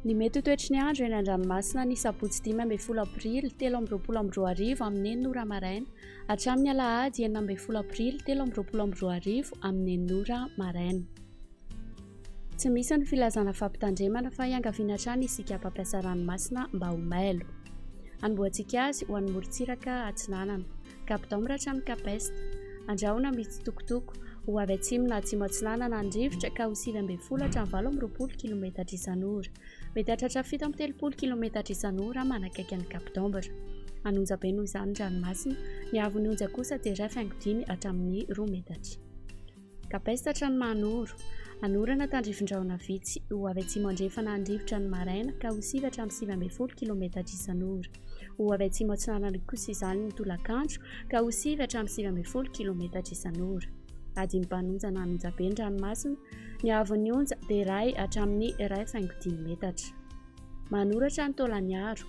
Ny mety ho toetry ny andro eny an-dranomasina ny sabotsy 10 aprily 2024 amin'ny 9 ora maraina hatramin'ny alahady 9 aprily 2024 amin'ny 9 ora maraina. Tsy misy ny filazana fampitandremana fa iangaviana hatrany isika mpampiasa ranomasina mba ho mailo. Anboantsika azy ho an'ny morontsiraka atsinanana. Captain hatramin'ny Capesta. Andrahona mitsitokotoko ho avy atsimo na atsimo atsinanana ny rivotra ka ho 9 hatramin'ny 20 km isan'ora. Mety hatratra 7 km isan'ora manakaiky ny Captain. Anonja be noho izany ranomasina, ny havon'ny onja kosa dia 5 hatramin'ny 2 metatra. Capesta hatrany Manoro. Anorana tandrifin-drahona vitsy ho avy atsimo andrefana ny rivotra ny maraina ka ho 7 hatramin'ny 9 km isan'ora. Ho avy atsimo atsinanana kosa izany ny tolakandro ka ho 7 hatramin'ny 9 km isan'ora. Adiny mpanonja na anonja be ny ranomasina, ny havon'ny onja dia 1 hatramin'ny 1,5 metatra. Manoratra ny Tolaniaro.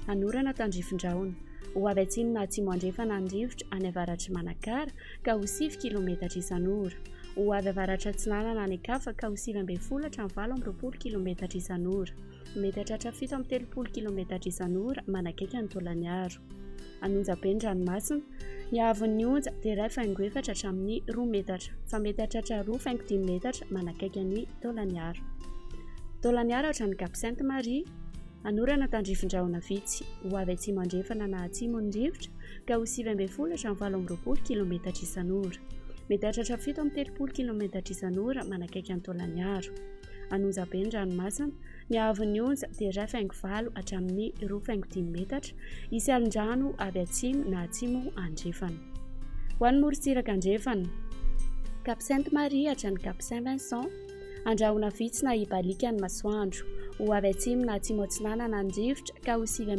Anorana tandrifin-drahona ho avy atsimo na atsimo andrefana ny rivotra any avaratry Manakara ka ho 7 km isan'ora. Ho avy avaratra atsinanana any Kafa ka ho 9 hatramin'ny 20 km isan'ora. Mety hatratra 7 km isan'ora manakaiky ny Tolaniaro. Anonja be ny ranomasina, ny havon'ny onja dia 1,4 hatramin'ny 2 metatra fa mety hatratra 2,5 metatra manakaiky ny Tolaniaro. Tolaniaro hatrany Cap Sainte Marie. Anorana tandrifin-drahona vitsy ho avy atsimo andrefana na atsimo ny rivotra ka ho 9 hatramin'ny 20 km isan'ora. Mety hatratra 7 km isan'ora manakaiky ny Tolaniaro. Anonja be ny ranomasina, ny havon'ny onja dia 1,5 hatramin'ny 2,5 metatra isy alin-drano avy atsimo na atsimo andrefana. Ho an'ny morontsiraka andrefana, Cap Sainte Marie hatrany Cap Saint-Vincent. Andrahona vitsy na ibalika ny masoandro ho avy atsimo na atsimo atsinanana ny rivotra ka ho 9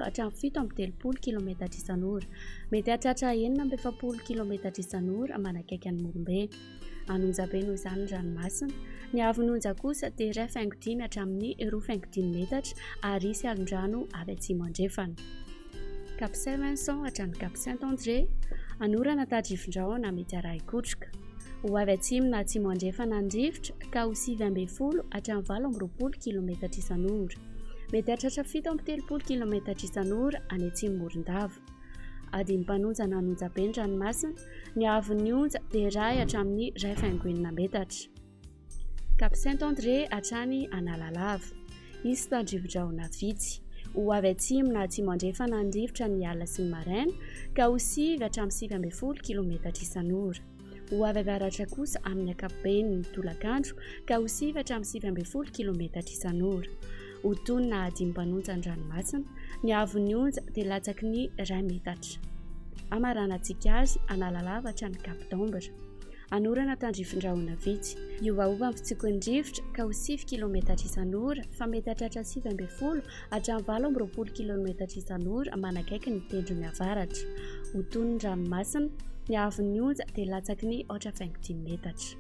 hatramin'ny 7 km isan'ora. Mety hatratra 7 km isan'ora manakaiky ny Morombe. Anonja be noho izany ranomasina, ny havon'ny onja kosa dia 1,5 hatramin'ny 2,5 metatra ary isy alin-drano avy atsimo andrefana. Cap Saint-Vincent hatrany Cap Saint-André. Anorana tandrifin-drahona mety arahi-kotroka ho avy atsimo na atsimo andrefana ny rivotra ka ho 9 hatramin'ny 20 km isan'ora. Mety hatratra 7 km isan'ora any atsimo Morondava. Adiny mpanonja na anonja be ny ranomasina, ny havon'ny onja dia 1 hatramin'ny 1,5 metatra. Cap Saint-André hatrany Analalava. Isy tandrifin-drahona vitsy ho avy atsimo na atsimo andrefana ny rivotra ny alina sy ny maraina ka ho 7 hatramin'ny 9 km isan'ora. Ho avy avaratra kosa amin'ny ankapobeny ny tolakandro ka ho 7 hatramin'ny 9 km isan'ora. Ho tony na adiny mpanonja ny ranomasina, ny havon'ny onja dia latsaky ny 1 metatra. Amaranantsika azy Analalava hatrany Cap d'Ombre. Anorana tandrifin-drahona vitsy. Iovaova ny fitsiokin'ny rivotra ka ho 7 km isan'ora fa mety hatratra 7 hatramin'ny 20 km isan'ora manakaiky ny tendrony avaratra. Ho tony ny ranomasina, ny havon'ny onja dia latsaky ny 15 metatra.